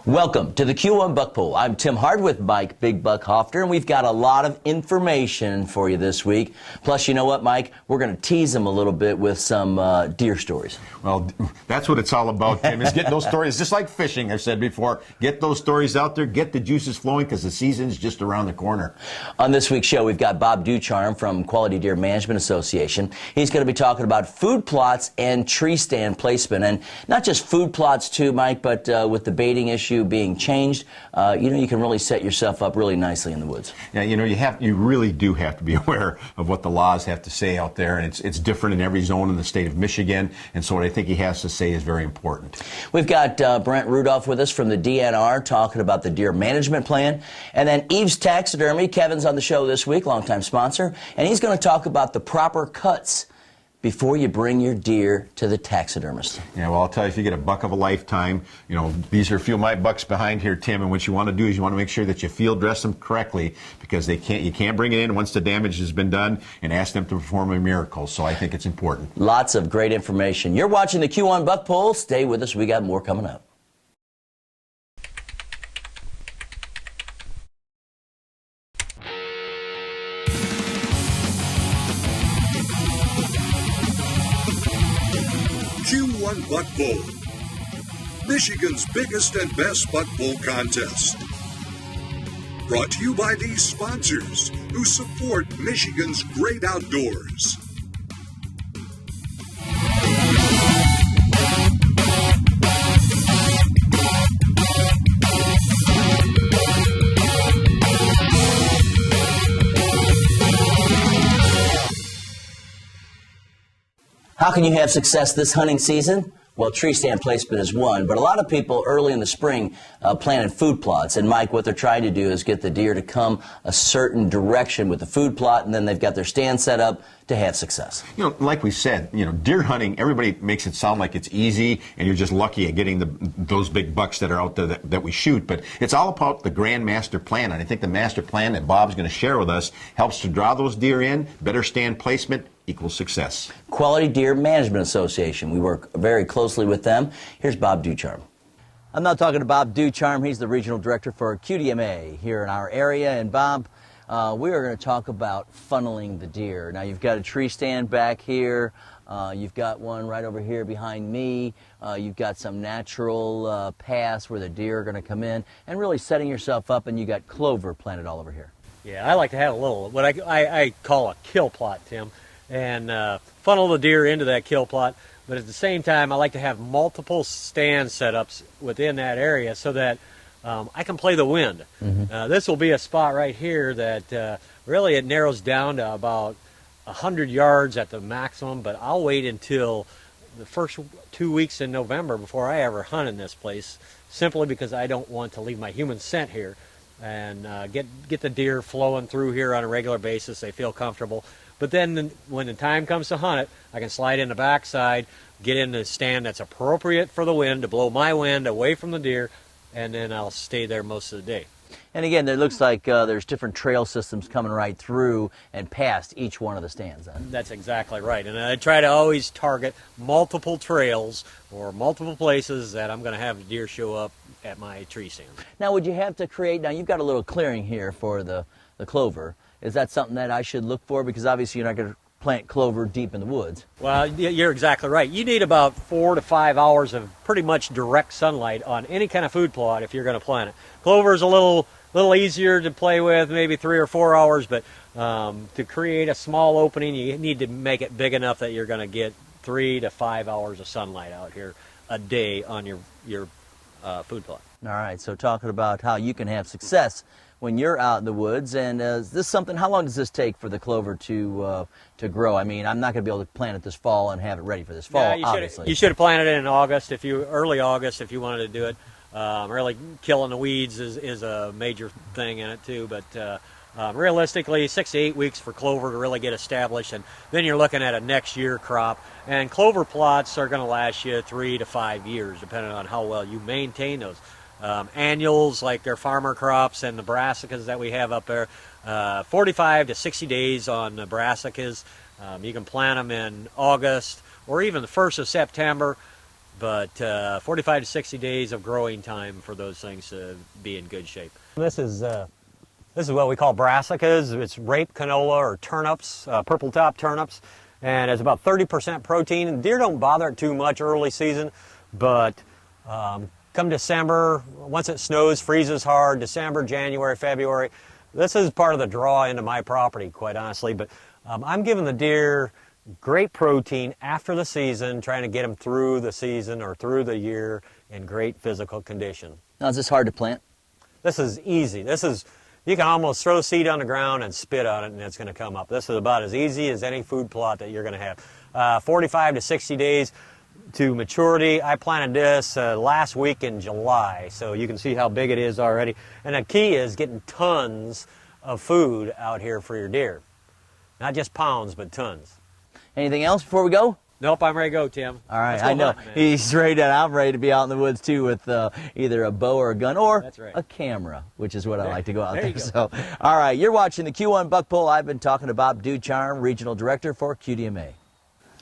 Welcome to the Q1 Buck Poll. I'm Tim Hard with Mike Big Buck Hofter, and we've got a lot of information for you this week. Plus, you know what, Mike? We're going to tease them a little bit with some deer stories. Well, that's what it's all about, Tim, is getting those stories. Just like fishing, I've said before, get those stories out there, get the juices flowing, because the season's just around the corner. On this week's show, we've got Bob Ducharme from Quality Deer Management Association. He's going to be talking about food plots and tree stand placement. And not just food plots, too, Mike, but with the baiting issue being changed, you can really set yourself up really nicely in the woods. Yeah, you really do have to be aware of what the laws have to say out there, and it's different in every zone in the state of Michigan, and so what I think he has to say is very important. We've got Brent Rudolph with us from the DNR talking about the deer management plan, and then Eve's Taxidermy. Kevin's on the show this week, longtime sponsor, and he's going to talk about the proper cuts before you bring your deer to the taxidermist. Yeah, well, I'll tell you, if you get a buck of a lifetime, these are a few of my bucks behind here, Tim, and what you want to do is you want to make sure that you field dress them correctly, because you can't bring it in once the damage has been done and ask them to perform a miracle. So I think it's important. Lots of great information. You're watching the Q1 Buck Poll. Stay with us. We got more coming up. Q1 Buck Bowl, Michigan's biggest and best buck bowl contest. Brought to you by these sponsors who support Michigan's great outdoors. How can you have success this hunting season? Well, tree stand placement is one, but a lot of people early in the spring planted food plots. And Mike, what they're trying to do is get the deer to come a certain direction with the food plot, and then they've got their stand set up to have success. Like we said, deer hunting, everybody makes it sound like it's easy and you're just lucky at getting those big bucks that are out there that we shoot. But it's all about the grand master plan. And I think the master plan that Bob's going to share with us helps to draw those deer in. Better stand placement equals success. Quality Deer Management Association. We work very closely with them. Here's Bob Ducharme. I'm not talking to Bob Ducharme. He's the regional director for QDMA here in our area. And Bob, we are going to talk about funneling the deer. Now, you've got a tree stand back here. You've got one right over here behind me. You've got some natural paths where the deer are going to come in, and really setting yourself up, and you got clover planted all over here. Yeah, I like to have a little, what I call a kill plot, Tim, and funnel the deer into that kill plot. But at the same time, I like to have multiple stand setups within that area so that I can play the wind. Mm-hmm. This will be a spot right here that really it narrows down to about 100 yards at the maximum, but I'll wait until the first 2 weeks in November before I ever hunt in this place, simply because I don't want to leave my human scent here and get the deer flowing through here on a regular basis. They feel comfortable. But then when the time comes to hunt it, I can slide in the backside, get in the stand that's appropriate for the wind, to blow my wind away from the deer, and then I'll stay there most of the day. And again, it looks like there's different trail systems coming right through and past each one of the stands. That's exactly right. And I try to always target multiple trails or multiple places that I'm going to have the deer show up at my tree stand. Now, would you have to create, now you've got a little clearing here for the clover. Is that something that I should look for? Because obviously you're not going to plant clover deep in the woods. Well, you're exactly right. You need about 4 to 5 hours of pretty much direct sunlight on any kind of food plot if you're going to plant it. Clover is a little easier to play with, maybe 3 or 4 hours, but to create a small opening, you need to make it big enough that you're going to get 3 to 5 hours of sunlight out here a day on your food plot. All right, so talking about how you can have success when you're out in the woods, and is this something, how long does this take for the clover to grow? I mean, I'm not going to be able to plant it this fall and have it ready for this fall, obviously. You should have planted it in August, early August, if you wanted to do it. Really killing the weeds is a major thing in it too, but realistically 6 to 8 weeks for clover to really get established, and then you're looking at a next year crop. And clover plots are going to last you 3 to 5 years depending on how well you maintain those. Annuals, like their farmer crops and the brassicas that we have up there, 45 to 60 days on the brassicas. You can plant them in August or even the 1st of September. but 45 to 60 days of growing time for those things to be in good shape. This is what we call brassicas. It's rape canola or turnips, purple top turnips, and it's about 30% protein. Deer don't bother it too much early season, but come December, once it snows, freezes hard, December, January, February, this is part of the draw into my property, quite honestly. But I'm giving the deer great protein after the season, trying to get them through the season or through the year in great physical condition. Now, is this hard to plant? This is easy. You can almost throw seed on the ground and spit on it and it's going to come up. This is about as easy as any food plot that you're going to have. 45 to 60 days to maturity. I planted this last week in July, so you can see how big it is already. And the key is getting tons of food out here for your deer. Not just pounds, but tons. Anything else before we go? Nope, I'm ready to go, Tim. All right, Let's go I know. hunt, man. He's ready to, I'm ready to be out in the woods too with either a bow or a gun or That's right. a camera, which is what I like to go out There there. you go. So, all right, you're watching the Q1 Buck Pull. I've been talking to Bob Ducharme, Regional Director for QDMA.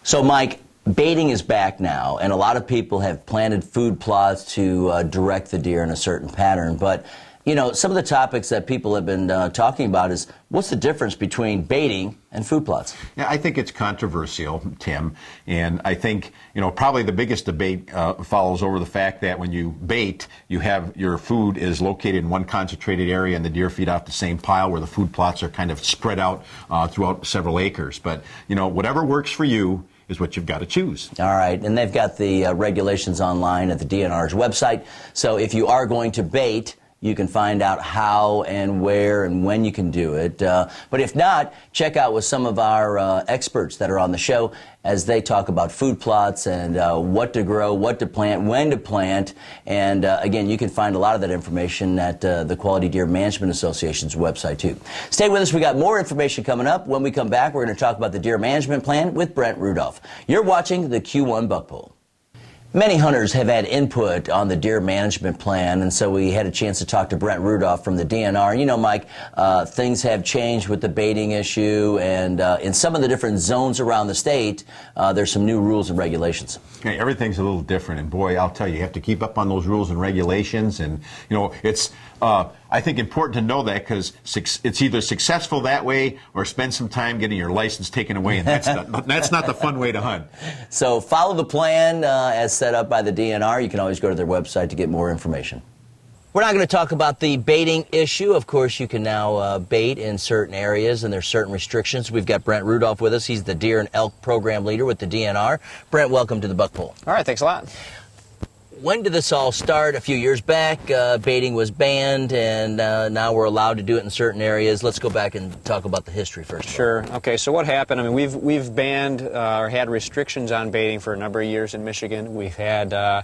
So, Mike, baiting is back now, and a lot of people have planted food plots to direct the deer in a certain pattern. But, you know, some of the topics that people have been talking about is what's the difference between baiting and food plots? Yeah, I think it's controversial, Tim, and I think, you know, probably the biggest debate follows over the fact that when you bait, you have your food is located in one concentrated area and the deer feed off the same pile, where the food plots are kind of spread out throughout several acres. But, you know, whatever works for you is what you've got to choose. All right, and they've got the regulations online at the DNR's website. So if you are going to bait, you can find out how and where and when you can do it. But if not, check out with some of our experts that are on the show as they talk about food plots and what to grow, what to plant, when to plant. And again, you can find a lot of that information at the Quality Deer Management Association's website too. Stay with us. We got more information coming up. When we come back, we're going to talk about the deer management plan with Brent Rudolph. You're watching the Q1 Buck Pull. Many hunters have had input on the deer management plan, and so we had a chance to talk to Brent Rudolph from the DNR. You know, Mike, things have changed with the baiting issue, and in some of the different zones around the state, there's some new rules and regulations. Yeah, everything's a little different, and boy, I'll tell you, you have to keep up on those rules and regulations, and, you know, it's, I think, important to know that, because it's either successful that way or spend some time getting your license taken away, and that's not the fun way to hunt. So follow the plan as set up by the DNR. You can always go to their website to get more information. We're not going to talk about the baiting issue. Of course, you can now bait in certain areas, and there's certain restrictions. We've got Brent Rudolph with us. He's the Deer and Elk Program Leader with the DNR. Brent, welcome to the Buck Pull. All right, thanks a lot. When did this all start? A few years back, baiting was banned, and now we're allowed to do it in certain areas. Let's go back and talk about the history first. Sure. Okay, so what happened? I mean, we've banned or had restrictions on baiting for a number of years in Michigan. We've had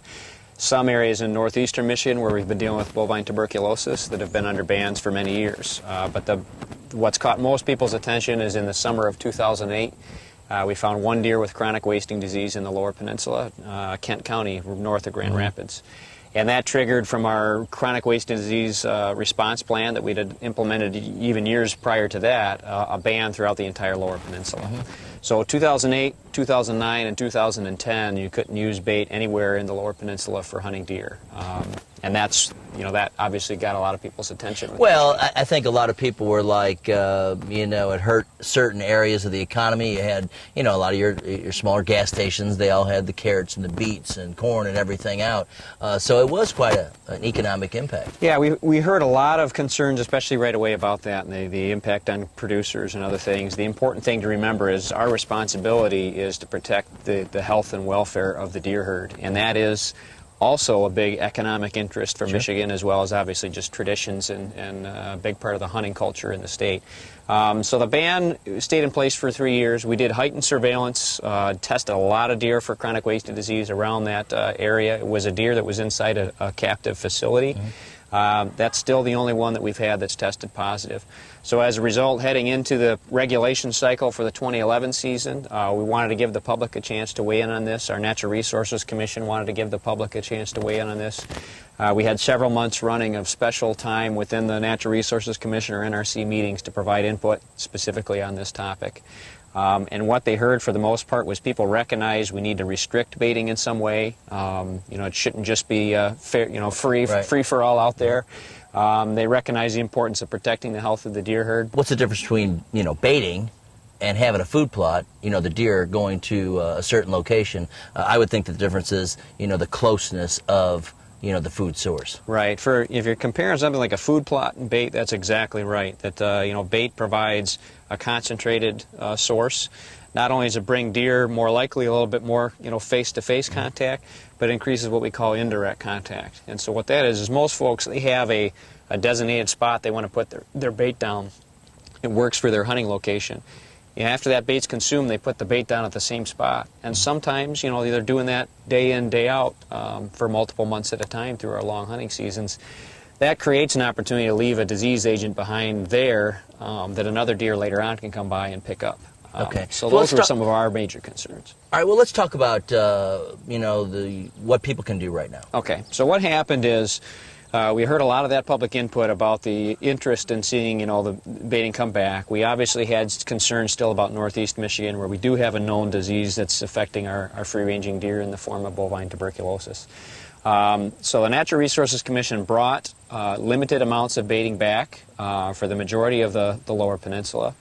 some areas in northeastern Michigan where we've been dealing with bovine tuberculosis that have been under bans for many years. But what's caught most people's attention is in the summer of 2008. We found one deer with chronic wasting disease in the Lower Peninsula, Kent County, north of Grand Rapids. And that triggered from our chronic wasting disease response plan that we'd implemented even years prior to that, a ban throughout the entire Lower Peninsula. So 2008, 2009, and 2010, you couldn't use bait anywhere in the Lower Peninsula for hunting deer. And that's, you know, that obviously got a lot of people's attention. Well, I think a lot of people were like, you know, it hurt certain areas of the economy. You had, you know, a lot of your smaller gas stations, they all had the carrots and the beets and corn and everything out. So it was quite an economic impact. Yeah, we heard a lot of concerns, especially right away about that, and the impact on producers and other things. The important thing to remember is our responsibility is to protect the health and welfare of the deer herd, and that is also a big economic interest for Michigan, as well as obviously just traditions and a big part of the hunting culture in the state. So the ban stayed in place for 3 years. We did heightened surveillance, tested a lot of deer for chronic wasting disease around that area. It was a deer that was inside a captive facility. That's still the only one that we've had that's tested positive. So as a result, heading into the regulation cycle for the 2011 season, we wanted to give the public a chance to weigh in on this. Our Natural Resources Commission wanted to give the public a chance to weigh in on this. We had several months running of special time within the Natural Resources Commission or NRC meetings to provide input specifically on this topic. And what they heard for the most part was people recognize we need to restrict baiting in some way. It shouldn't just be fair, free for all out there. They recognize the importance of protecting the health of the deer herd. What's the difference between, baiting and having a food plot, the deer going to a certain location? I would think that the difference is, the closeness of, the food source. Right. If you're comparing something like a food plot and bait, that's exactly right. That, bait provides a concentrated source. Not only does it bring deer more likely a little bit more, face-to-face contact, but it increases what we call indirect contact. And so what that is most folks, they have a designated spot they want to put their bait down. It works for their hunting location. After that bait's consumed, they put the bait down at the same spot. And sometimes, they're doing that day in, day out for multiple months at a time through our long hunting seasons. That creates an opportunity to leave a disease agent behind there that another deer later on can come by and pick up. Okay. So those were some of our major concerns. All right, well, let's talk about, what people can do right now. Okay, so what happened is we heard a lot of that public input about the interest in seeing, the baiting come back. We obviously had concerns still about northeast Michigan, where we do have a known disease that's affecting our free-ranging deer in the form of bovine tuberculosis. So the Natural Resources Commission brought limited amounts of baiting back for the majority of the lower peninsula.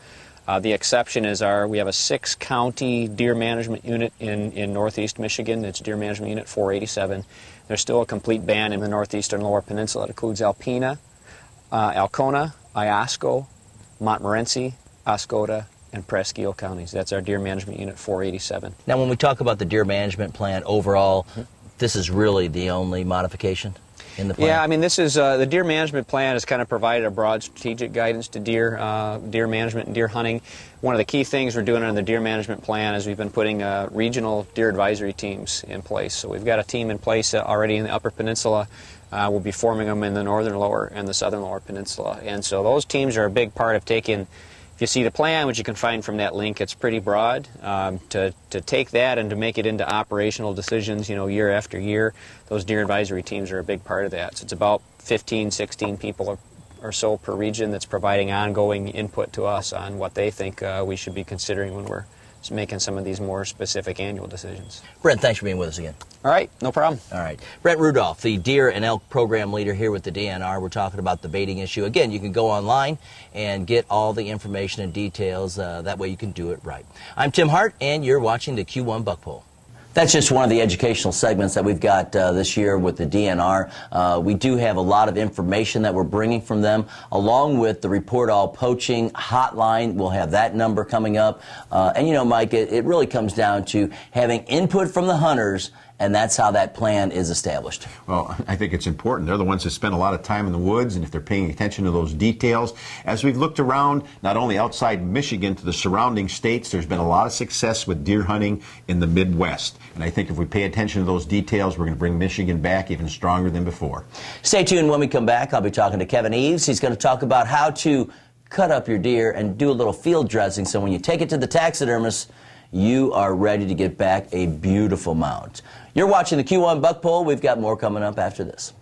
The exception is we have a 6-county deer management unit in northeast Michigan. It's Deer Management Unit 487. There's still a complete ban in the northeastern lower peninsula. It includes Alpena, Alcona, Iosco, Montmorency, Oscoda, and Presque Isle counties. That's our Deer Management Unit 487. Now, when we talk about the deer management plan overall, this is really the only modification in the plan? Yeah, I mean, this is the deer management plan has kind of provided a broad strategic guidance to deer management and deer hunting. One of the key things we're doing under the deer management plan is we've been putting regional deer advisory teams in place. So we've got a team in place already in the Upper Peninsula. We'll be forming them in the northern lower and the southern lower peninsula. And so those teams are a big part of taking. If you see the plan, which you can find from that link, it's pretty broad. To take that and to make it into operational decisions, year after year, those deer advisory teams are a big part of that. So it's about 15, 16 people or so per region that's providing ongoing input to us on what they think we should be considering when we're making some of these more specific annual decisions. Brent, thanks for being with us again. All right, no problem. All right. Brent Rudolph, the deer and elk program leader here with the DNR. We're talking about the baiting issue. Again, you can go online and get all the information and details. That way you can do it right. I'm Tim Hart, and you're watching the Q1 Buck Poll. That's just one of the educational segments that we've got this year with the DNR. We do have a lot of information that we're bringing from them, along with the Report All Poaching hotline. We'll have that number coming up. And Mike, it really comes down to having input from the hunters, and that's how that plan is established. Well, I think it's important. They're the ones that spend a lot of time in the woods, and if they're paying attention to those details, as we've looked around, not only outside Michigan to the surrounding states, there's been a lot of success with deer hunting in the Midwest. And I think if we pay attention to those details, we're going to bring Michigan back even stronger than before. Stay tuned. When we come back, I'll be talking to Kevin Eves. He's going to talk about how to cut up your deer and do a little field dressing, so when you take it to the taxidermist, you are ready to get back a beautiful mount. You're watching the Q1 Buck Poll. We've got more coming up after this.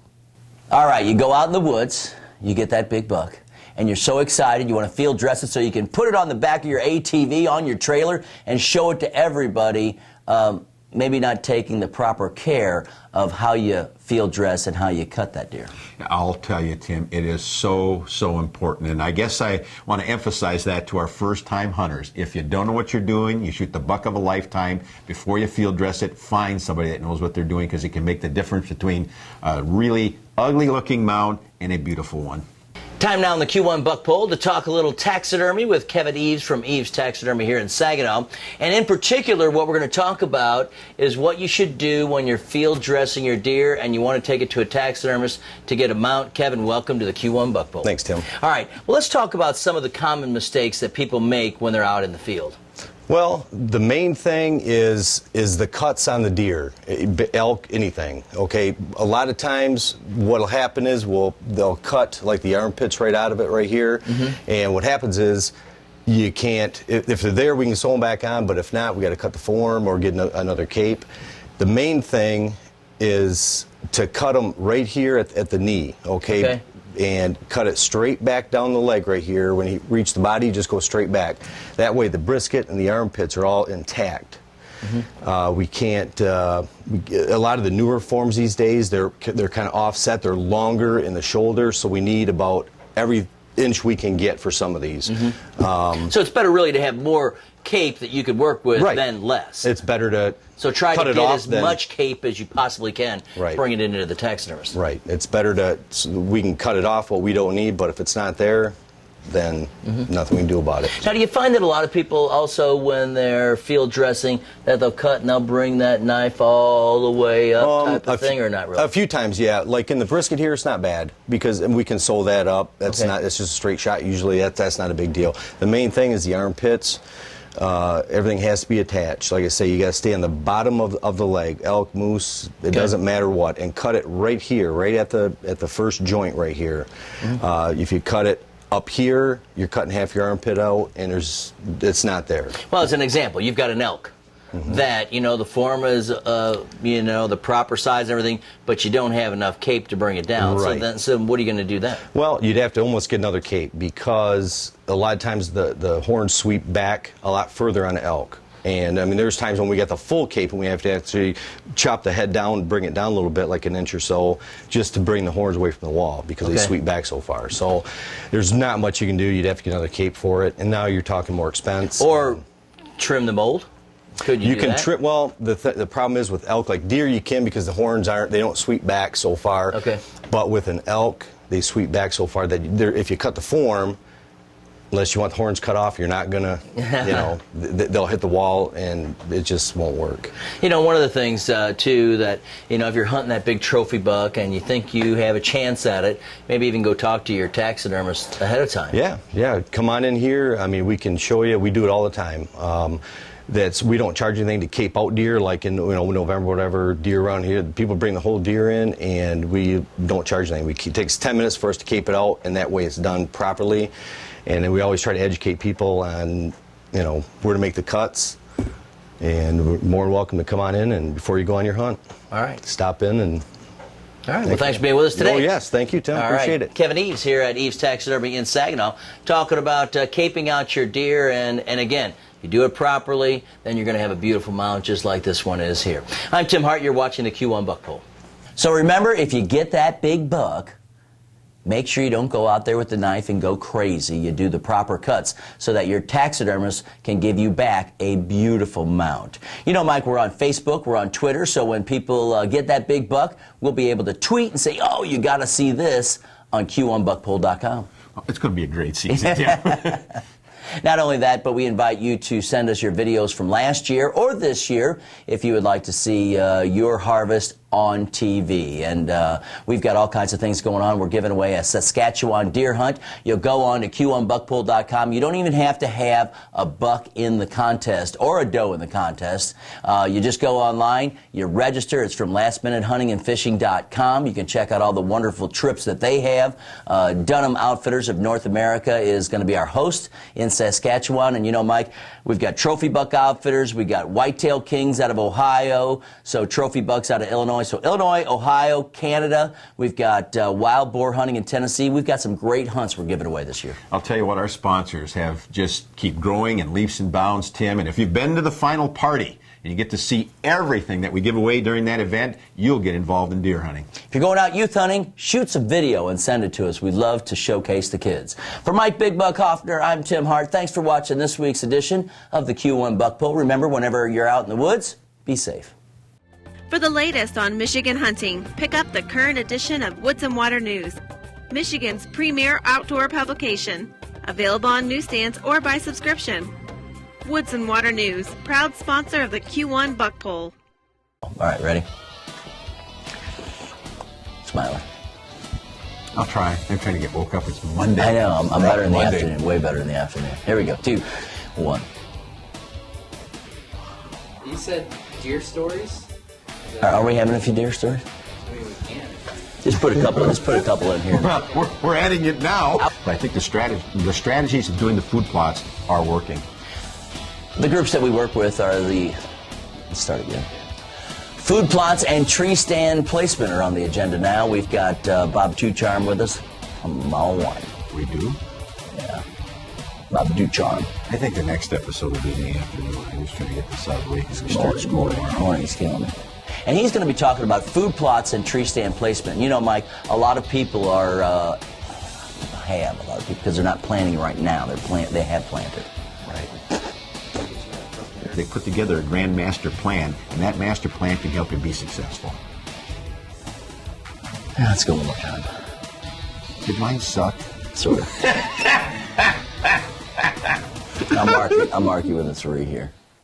All right, you go out in the woods, you get that big buck, and you're so excited you want to field dress it so you can put it on the back of your ATV on your trailer and show it to everybody, maybe not taking the proper care of how you field dress and how you cut that deer. I'll tell you, Tim, it is so important. And I guess I want to emphasize that to our first-time hunters. If you don't know what you're doing, you shoot the buck of a lifetime. Before you field dress it, find somebody that knows what they're doing, because it can make the difference between a really ugly-looking mount and a beautiful one. Time now in the Q1 Buck Poll to talk a little taxidermy with Kevin Eves from Eves Taxidermy here in Saginaw. And in particular, what we're going to talk about is what you should do when you're field dressing your deer and you want to take it to a taxidermist to get a mount. Kevin, welcome to the Q1 Buck Poll. Thanks, Tim. All right, well, let's talk about some of the common mistakes that people make when they're out in the field. Well, the main thing is the cuts on the deer, elk, anything. Okay, a lot of times what'll happen is they'll cut like the armpits right out of it right here, and what happens is you can't. If they're there, we can sew them back on, but if not, we got to cut the form or get another cape. The main thing is to cut them right here at the knee. Okay. and cut it straight back down the leg right here. When he reached the body, just go straight back. That way the brisket and the armpits are all intact. We can't, a lot of the newer forms these days, they're kind of offset, they're longer in the shoulder, so we need about every inch we can get for some of these. So it's better really to have more cape that you could work with than less. It's better to so try cut to it get off as than, much cape as you possibly can, bring it into the taxidermist. Right. It's better to, so we can cut it off what we don't need, but if it's not there, then nothing we can do about it. Now, do you find that a lot of people also, when they're field dressing, that they'll cut and they'll bring that knife all the way up type of thing, or not really? A few times, yeah. Like in the brisket here, it's not bad because we can sew that up. That's not. It's just a straight shot. Usually, that's not a big deal. The main thing is the armpits. Everything has to be attached. Like I say, you got to stay on the bottom of the leg. Elk, moose, it doesn't matter what, and cut it right here, right at the first joint right here. If you cut it up here, you're cutting half your armpit out, and it's not there. Well, as an example, you've got an elk that, the form is, the proper size and everything, but you don't have enough cape to bring it down. Right. So what are you going to do then? Well, you'd have to almost get another cape because a lot of times the horns sweep back a lot further on the elk. And, I mean, there's times when we get the full cape and we have to actually chop the head down, bring it down a little bit, like an inch or so, just to bring the horns away from the wall because they sweep back so far. So there's not much you can do. You'd have to get another cape for it. And now you're talking more expense. Or trim the mold? Could you do can that? trim. Well, the problem is with elk, like deer, you can because the horns they don't sweep back so far. Okay. But with an elk, they sweep back so far that if you cut the form, unless you want the horns cut off, you're not gonna, they'll hit the wall and it just won't work. One of the things too that if you're hunting that big trophy buck and you think you have a chance at it, maybe even go talk to your taxidermist ahead of time. Yeah. Come on in here. I mean, we can show you. We do it all the time. We don't charge anything to cape out deer, like in November, whatever, deer around here. People bring the whole deer in, and we don't charge anything. It takes 10 minutes for us to cape it out, and that way it's done properly. And then we always try to educate people on, where to make the cuts. And we're more than welcome to come on in, and before you go on your hunt, stop in and. All right. Well, thanks for being with us today. Oh, yes. Thank you, Tim. Appreciate it. Kevin Eves here at Eves Taxidermy in Saginaw, talking about caping out your deer. And again, if you do it properly, then you're going to have a beautiful mount just like this one is here. I'm Tim Hart. You're watching the Q1 Buck Poll. So remember, if you get that big buck, make sure you don't go out there with the knife and go crazy. You do the proper cuts so that your taxidermist can give you back a beautiful mount. Mike, we're on Facebook, we're on Twitter, so when people get that big buck, we'll be able to tweet and say, oh, you got to see this on Q1buckpoll.com. Well, it's going to be a great season, yeah. Not only that, but we invite you to send us your videos from last year or this year if you would like to see your harvest on TV. And we've got all kinds of things going on. We're giving away a Saskatchewan deer hunt. You'll go on to Q1buckpoll.com. You don't even have to have a buck in the contest or a doe in the contest. You just go online, you register. It's from lastminutehuntingandfishing.com. You can check out all the wonderful trips that they have. Dunham Outfitters of North America is going to be our host in Saskatchewan. And Mike, we've got Trophy Buck Outfitters. We got Whitetail Kings out of Ohio. So Trophy Bucks out of Illinois. So Illinois, Ohio, Canada. We've got wild boar hunting in Tennessee. We've got some great hunts we're giving away this year. I'll tell you what, our sponsors have just keep growing in leaps and bounds, Tim. And if you've been to the final party and you get to see everything that we give away during that event, you'll get involved in deer hunting. If you're going out youth hunting, shoot some video and send it to us. We'd love to showcase the kids. For Mike Big Buck Hoffner, I'm Tim Hart. Thanks for watching this week's edition of the Q1 Buck Poll. Remember, whenever you're out in the woods, be safe. For the latest on Michigan hunting, pick up the current edition of Woods and Water News, Michigan's premier outdoor publication. Available on newsstands or by subscription. Woods and Water News, proud sponsor of the Q1 Buck Poll. All right, ready? Smiling. I'll try. I'm trying to get woke up. It's Monday. I know. I'm better in the Monday. afternoon. Way better in the afternoon. Here we go. 2, 1. You said deer stories? Are we having a few deer stories? I mean, we can. Just put a couple in here. Well, we're adding it now. But I think the strategies of doing the food plots are working. The groups that we work with are let's start again. Food plots and tree stand placement are on the agenda now. We've got Bob Two Charm with us. I'm on one. We do? Yeah. Bob Ducharme. I think the next episode will be in the afternoon. I'm just trying to get this out of the way because we start school tomorrow. Morning's killing me. And he's going to be talking about food plots and tree stand placement. You know, Mike, a lot of people are, because they're not planting right now. They have planted. Right. They put together a grand master plan, and that master plan can help you be successful. Yeah, let's go one more time. Did mine suck? Sort of. I'll mark you with a 3 here.